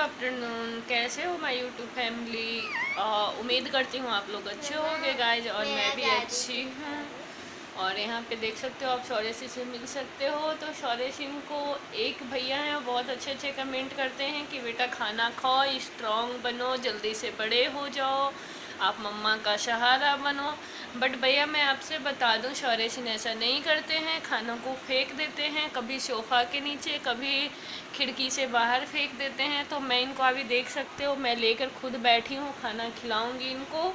Afternoon. कैसे हो my YouTube family? उम्मीद करती हूँ आप लोग अच्छे होंगे गाइज, और मैं भी अच्छी हूँ। और यहाँ पे देख सकते हो आप शौर्य से मिल सकते हो। तो शौर्य सिंह को एक भैया हैं, बहुत अच्छे अच्छे कमेंट करते हैं कि बेटा खाना खाओ, स्ट्रॉन्ग बनो, जल्दी से बड़े हो जाओ, आप मम्मा का सहारा बनो। बट भैया मैं आपसे बता दूं, शौर्य सिंह ऐसा नहीं करते हैं, खानों को फेंक देते हैं, कभी सोफ़ा के नीचे, कभी खिड़की से बाहर फेंक देते हैं। तो मैं इनको अभी देख सकते हो, मैं लेकर खुद बैठी हूँ, खाना खिलाऊंगी इनको।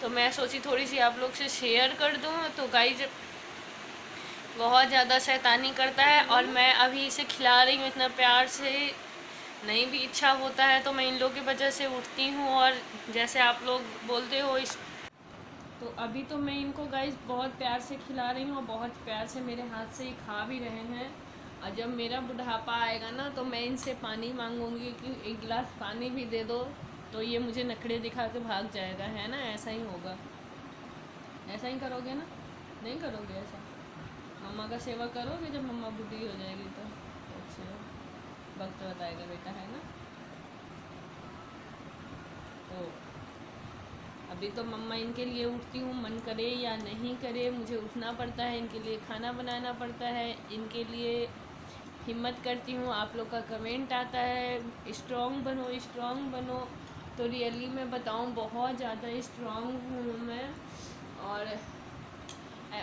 तो मैं सोची थोड़ी सी आप लोग से शेयर कर दूँ। तो गाइज बहुत ज़्यादा शैतानी करता है, और मैं अभी इसे खिला रही हूँ इतना प्यार से। नहीं भी इच्छा होता है तो मैं इन लोगों की वजह से उठती हूँ, और जैसे आप लोग बोलते हो इस, तो अभी तो मैं इनको गाइस बहुत प्यार से खिला रही हूँ, और बहुत प्यार से मेरे हाथ से ही खा भी रहे हैं। और जब मेरा बुढ़ापा आएगा ना, तो मैं इनसे पानी मांगूंगी कि एक गिलास पानी भी दे दो, तो ये मुझे नखरे दिखा के भाग जाएगा, है ना? ऐसा ही होगा। ऐसा ही करोगे ना? नहीं करोगे ऐसा? मम्मा का सेवा करोगे जब मम्मा बूढ़ी हो जाएगी तो? अच्छा, वक्त बताएगा बेटा, है ना? तो अभी तो मम्मा इनके लिए उठती हूँ, मन करे या नहीं करे मुझे उठना पड़ता है, इनके लिए खाना बनाना पड़ता है, इनके लिए हिम्मत करती हूँ। आप लोग का कमेंट आता है स्ट्रॉन्ग बनो, स्ट्रॉन्ग बनो। तो रियली मैं बताऊँ, बहुत ज़्यादा स्ट्रॉन्ग हूँ मैं। और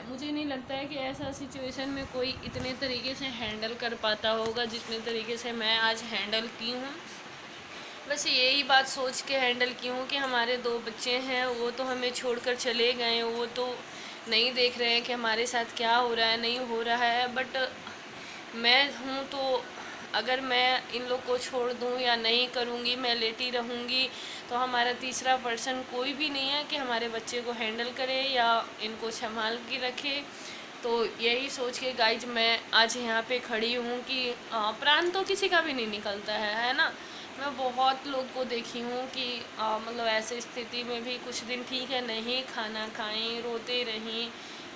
मुझे नहीं लगता है कि ऐसा सिचुएशन में कोई इतने तरीके से हैंडल कर पाता होगा जितने तरीके से मैं आज हैंडल की हूँ। बस यही बात सोच के हैंडल की हूँ कि हमारे दो बच्चे हैं, वो तो हमें छोड़कर चले गए, वो तो नहीं देख रहे हैं कि हमारे साथ क्या हो रहा है, नहीं हो रहा है। बट मैं हूँ, तो अगर मैं इन लोग को छोड़ दूँ या नहीं करूँगी, मैं लेटी रहूँगी, तो हमारा तीसरा पर्सन कोई भी नहीं है कि हमारे बच्चे को हैंडल करे या इनको संभाल के रखे। तो यही सोच के गाइज मैं आज यहाँ पे खड़ी हूँ कि प्राण तो किसी का भी नहीं निकलता है ना? मैं बहुत लोग को देखी हूँ कि मतलब ऐसे स्थिति में भी कुछ दिन ठीक है, नहीं खाना खाएं, रोते रहें,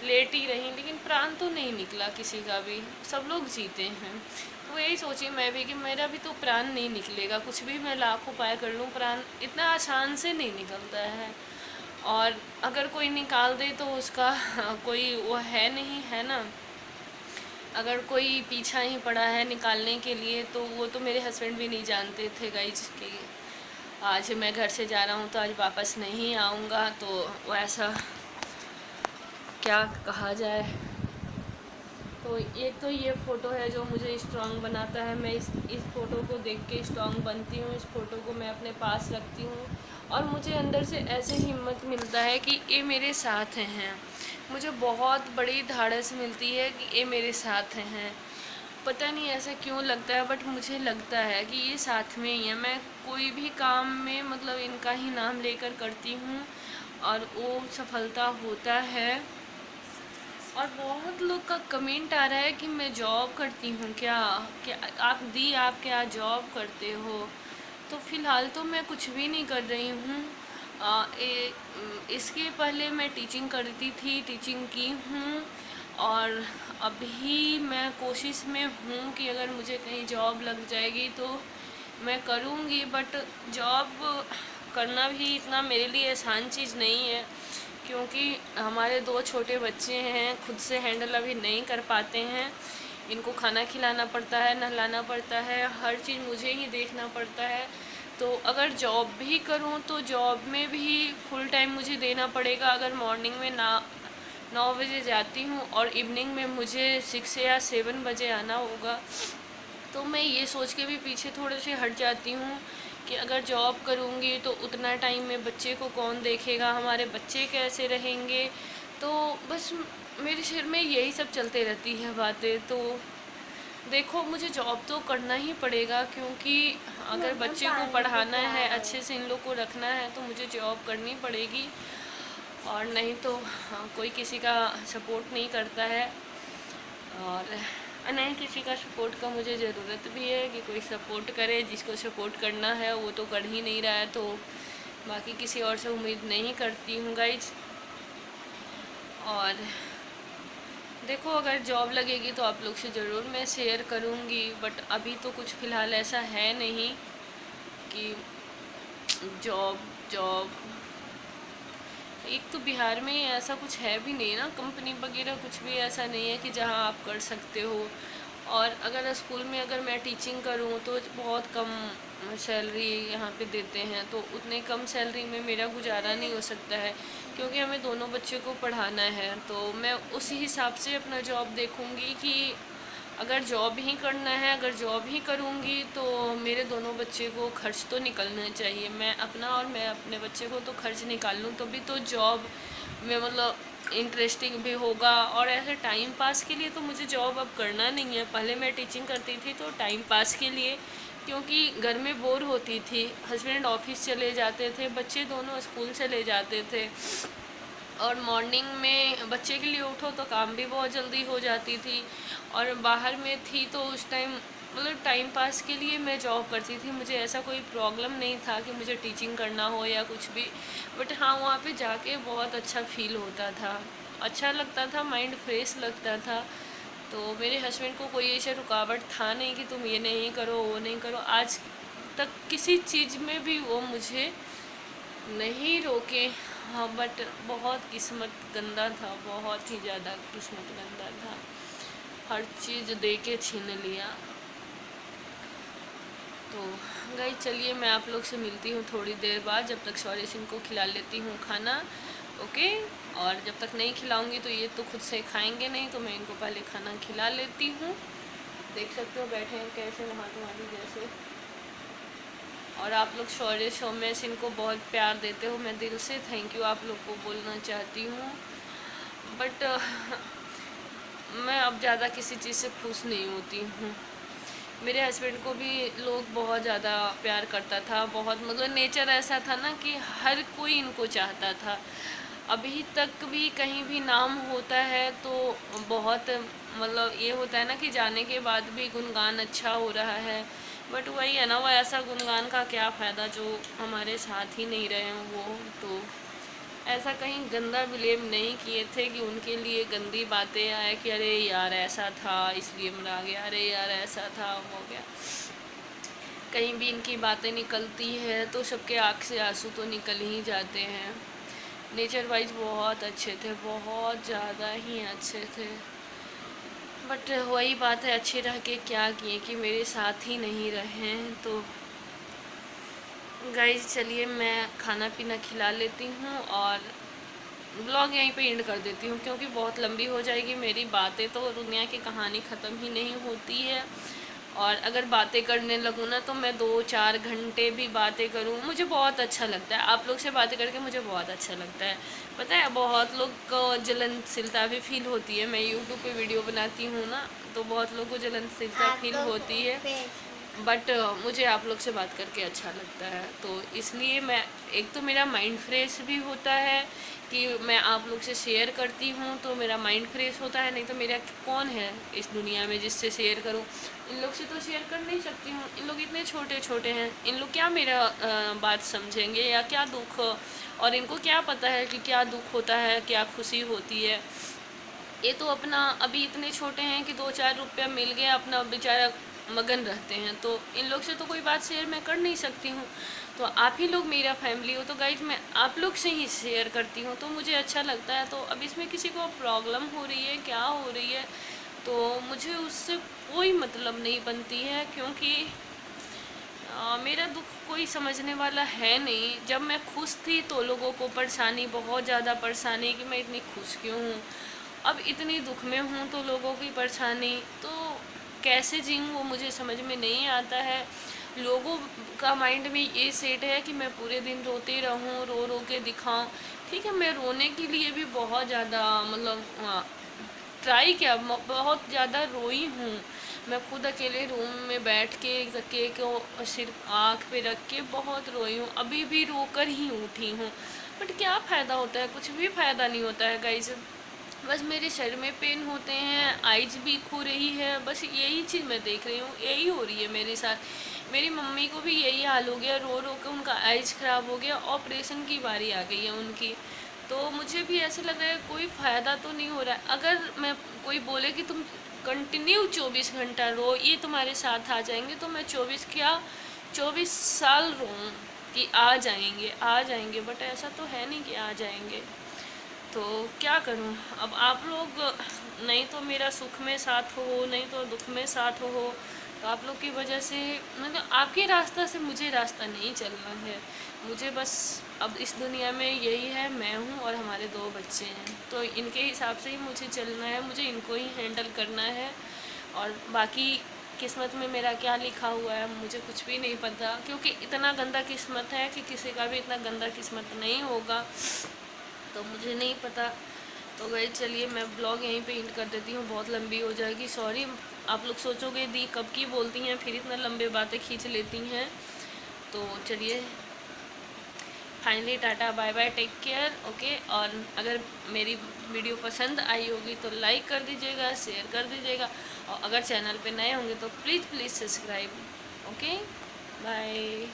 लेटी रहीं, लेकिन प्राण तो नहीं निकला किसी का भी, सब लोग जीते हैं। तो यही सोची मैं भी कि मेरा भी तो प्राण नहीं निकलेगा, कुछ भी मैं लाख उपाय कर लूँ, प्राण इतना आसान से नहीं निकलता है। और अगर कोई निकाल दे तो उसका कोई वो है नहीं, है ना? अगर कोई पीछा ही पड़ा है निकालने के लिए, तो वो तो मेरे हस्बैंड भी नहीं जानते थे गाइज कि आज मैं घर से जा रहा हूँ तो आज वापस नहीं आऊँगा। तो वो ऐसा क्या कहा जाए। तो एक तो ये फ़ोटो है जो मुझे स्ट्रांग बनाता है, मैं इस फ़ोटो को देख के स्ट्रांग बनती हूँ, इस फ़ोटो को मैं अपने पास रखती हूँ, और मुझे अंदर से ऐसे हिम्मत मिलता है कि ये मेरे साथ हैं। मुझे बहुत बड़ी धाड़स मिलती है कि ये मेरे साथ हैं। पता नहीं ऐसा क्यों लगता है, बट मुझे लगता है कि ये साथ में ही है। मैं कोई भी काम में मतलब इनका ही नाम लेकर करती हूँ, और वो सफलता होता है। और बहुत लोग का कमेंट आ रहा है कि मैं जॉब करती हूँ क्या, आप क्या जॉब करते हो? तो फ़िलहाल तो मैं कुछ भी नहीं कर रही हूँ। इसके पहले मैं टीचिंग करती थी, टीचिंग की हूँ, और अभी मैं कोशिश में हूँ कि अगर मुझे कहीं जॉब लग जाएगी तो मैं करूँगी। बट जॉब करना भी इतना मेरे लिए आसान चीज़ नहीं है, क्योंकि हमारे दो छोटे बच्चे हैं, खुद से हैंडल अभी नहीं कर पाते हैं। इनको खाना खिलाना पड़ता है, नहलाना पड़ता है, हर चीज़ मुझे ही देखना पड़ता है। तो अगर जॉब भी करूं तो जॉब में भी फुल टाइम मुझे देना पड़ेगा। अगर मॉर्निंग में 9 बजे जाती हूं और इवनिंग में मुझे 6 या 7 बजे आना होगा, तो मैं ये सोच के भी पीछे थोड़े से हट जाती हूँ कि अगर जॉब करूँगी तो उतना टाइम में बच्चे को कौन देखेगा, हमारे बच्चे कैसे रहेंगे। तो बस मेरे सिर में यही सब चलते रहती है बातें। तो देखो, मुझे जॉब तो करना ही पड़ेगा, क्योंकि अगर बच्चे को पढ़ाना है, अच्छे से इन लोग को रखना है, तो मुझे जॉब करनी पड़ेगी। और नहीं तो कोई किसी का सपोर्ट नहीं करता है, और नहीं किसी का सपोर्ट का मुझे ज़रूरत भी है कि कोई सपोर्ट करे। जिसको सपोर्ट करना है वो तो कर ही नहीं रहा है, तो बाकी किसी और से उम्मीद नहीं करती हूँ गाइज। और देखो, अगर जॉब लगेगी तो आप लोग से ज़रूर मैं शेयर करूँगी, बट अभी तो कुछ फ़िलहाल ऐसा है नहीं कि जॉब जॉब, एक तो बिहार में ऐसा कुछ है भी नहीं ना, कंपनी वगैरह कुछ भी ऐसा नहीं है कि जहाँ आप कर सकते हो। और अगर स्कूल में अगर मैं टीचिंग करूँ तो बहुत कम सैलरी यहाँ पे देते हैं, तो उतने कम सैलरी में मेरा गुजारा नहीं हो सकता है, क्योंकि हमें दोनों बच्चों को पढ़ाना है। तो मैं उसी हिसाब से अपना जॉब देखूँगी कि अगर जॉब ही करना है, अगर जॉब ही करूँगी तो मेरे दोनों बच्चे को खर्च तो निकलना चाहिए, मैं अपना और मैं अपने बच्चे को तो खर्च निकाल लूँ, तभी तो जॉब में मतलब इंटरेस्टिंग भी होगा। और ऐसे टाइम पास के लिए तो मुझे जॉब अब करना नहीं है। पहले मैं टीचिंग करती थी तो टाइम पास के लिए, क्योंकि घर में बोर होती थी, हस्बैंड ऑफिस चले जाते थे, बच्चे दोनों स्कूल चले जाते थे, और मॉर्निंग में बच्चे के लिए उठो तो काम भी बहुत जल्दी हो जाती थी। और बाहर में थी तो उस टाइम मतलब टाइम पास के लिए मैं जॉब करती थी, मुझे ऐसा कोई प्रॉब्लम नहीं था कि मुझे टीचिंग करना हो या कुछ भी। बट हाँ, वहाँ पे जाके बहुत अच्छा फील होता था, अच्छा लगता था, माइंड फ्रेश लगता था। तो मेरे हस्बैंड को कोई ऐसा रुकावट था नहीं कि तुम ये नहीं करो वो नहीं करो, आज तक किसी चीज़ में भी वो मुझे नहीं रोके। हाँ, बट बहुत किस्मत गंदा था, बहुत ही ज़्यादा किस्मत गंदा था, हर चीज़ दे के छीन लिया। तो गाइस चलिए, मैं आप लोग से मिलती हूँ थोड़ी देर बाद, जब तक सॉरी सिंह को खिला लेती हूँ खाना, ओके। और जब तक नहीं खिलाऊंगी तो ये तो खुद से खाएंगे नहीं, तो मैं इनको पहले खाना खिला लेती हूँ। देख सकते हो बैठे हैं कैसे नहा तुम्हारी जैसे। और आप लोग शौर्य सौम्य इनको बहुत प्यार देते हो, मैं दिल से थैंक यू आप लोग को बोलना चाहती हूँ। बट मैं अब ज़्यादा किसी चीज़ से खुश नहीं होती हूँ। मेरे हस्बैंड को भी लोग बहुत ज़्यादा प्यार करता था, बहुत मतलब नेचर ऐसा था ना कि हर कोई इनको चाहता था। अभी तक भी कहीं भी नाम होता है तो बहुत मतलब ये होता है ना कि जाने के बाद भी गुणगान अच्छा हो रहा है। बट वही है ना, वो ऐसा गुणगान का क्या फ़ायदा जो हमारे साथ ही नहीं रहे हैं वो। तो ऐसा कहीं गंदा बिलेव नहीं किए थे कि उनके लिए गंदी बातें आए कि अरे यार ऐसा था इसलिए मरा गया, अरे यार ऐसा था हो गया। कहीं भी इनकी बातें निकलती है तो सबके आँख से आंसू तो निकल ही जाते हैं। नेचर वाइज बहुत अच्छे थे, बहुत ज़्यादा ही अच्छे थे। बट वही बात है, अच्छे रह के क्या किए कि मेरे साथ ही नहीं रहे। तो गाइस चलिए, मैं खाना पीना खिला लेती हूँ और ब्लॉग यहीं पे एंड कर देती हूँ, क्योंकि बहुत लंबी हो जाएगी मेरी बातें, तो दुनिया की कहानी ख़त्म ही नहीं होती है। और अगर बातें करने लगूँ ना तो मैं 2-4 घंटे भी बातें करूँ, मुझे बहुत अच्छा लगता है। आप लोग से बातें करके मुझे बहुत अच्छा लगता है। पता है, बहुत लोग को जलनशीलता भी फील होती है, मैं यूट्यूब पे वीडियो बनाती हूँ ना, तो बहुत लोग को जलनशीलता फील होती है। बट मुझे आप लोग से बात करके अच्छा लगता है, तो इसलिए मैं, एक तो मेरा माइंड फ्रेश भी होता है कि मैं आप लोग से शेयर करती हूँ तो मेरा माइंड फ्रेश होता है। नहीं तो मेरा कौन है इस दुनिया में जिससे शेयर करूँ, इन लोग से तो शेयर कर नहीं सकती हूँ। इन लोग इतने छोटे छोटे हैं, इन लोग क्या मेरा बात समझेंगे या क्या दुख, और इनको क्या पता है कि क्या दुख होता है क्या खुशी होती है। ये तो अपना अभी इतने छोटे हैं कि 2-4 रुपया मिल गया अपना बेचारा मगन रहते हैं, तो इन लोग से तो कोई बात शेयर मैं कर नहीं सकती हूँ। तो आप ही लोग मेरा फैमिली हो, तो गाइज मैं आप लोग से ही शेयर करती हूँ तो मुझे अच्छा लगता है। तो अब इसमें किसी को प्रॉब्लम हो रही है क्या हो रही है, तो मुझे उससे कोई मतलब नहीं बनती है, क्योंकि मेरा दुख कोई समझने वाला है नहीं। जब मैं खुश थी तो लोगों को परेशानी, बहुत ज़्यादा परेशानी कि मैं इतनी खुश क्यों हूँ। अब इतनी दुख में हूँ तो लोगों की परेशानी तो कैसे जीऊँ वो मुझे समझ में नहीं आता है। लोगों का माइंड में ये सेट है कि मैं पूरे दिन रोती रहूँ, रो रो के दिखाऊँ। ठीक है, मैं रोने के लिए भी बहुत ज़्यादा मतलब ट्राई किया, बहुत ज़्यादा रोई हूँ। मैं खुद अकेले रूम में बैठ के तकिए को सिर आँख पे रख के बहुत रोई हूँ, अभी भी रोकर ही उठी हूँ। बट क्या फ़ायदा होता है, कुछ भी फ़ायदा नहीं होता है गाइज। बस मेरे सर में पेन होते हैं, आइज भी खो रही है, बस यही चीज़ मैं देख रही हूँ, यही हो रही है मेरे साथ। मेरी मम्मी को भी यही हाल हो गया, रो रो के उनका आइज ख़राब हो गया, ऑपरेशन की बारी आ गई है उनकी। तो मुझे भी ऐसे लग रहा है कोई फ़ायदा तो नहीं हो रहा है। अगर मैं कोई बोले कि तुम कंटिन्यू 24 घंटा रो, ये तुम्हारे साथ आ जाएंगे, तो मैं 24 क्या 24 साल रोऊं कि आ जाएंगे, बट ऐसा तो है नहीं कि आ जाएंगे। तो क्या करूं अब, आप लोग नहीं तो मेरा सुख में साथ हो, नहीं तो दुख में साथ हो। तो आप लोग की वजह से, मतलब आपके रास्ता से मुझे रास्ता नहीं चलना है। मुझे बस अब इस दुनिया में यही है, मैं हूँ और हमारे 2 बच्चे हैं, तो इनके हिसाब से ही मुझे चलना है, मुझे इनको ही हैंडल करना है। और बाकी किस्मत में मेरा क्या लिखा हुआ है मुझे कुछ भी नहीं पता, क्योंकि इतना गंदा किस्मत है कि किसी का भी इतना गंदा किस्मत नहीं होगा, तो मुझे नहीं पता। तो गई चलिए मैं ब्लॉग यहीं पे एंड कर देती हूँ, बहुत लंबी हो जाएगी, सॉरी। आप लोग सोचोगे दी कब की बोलती हैं, फिर इतना लंबे बातें खींच लेती हैं। तो चलिए finally tata bye bye, take care, okay. और अगर मेरी वीडियो पसंद आई होगी तो लाइक कर दीजिएगा, शेयर कर दीजिएगा, और अगर चैनल पे नए होंगे तो प्लीज़ सब्सक्राइब, ओके। बाय।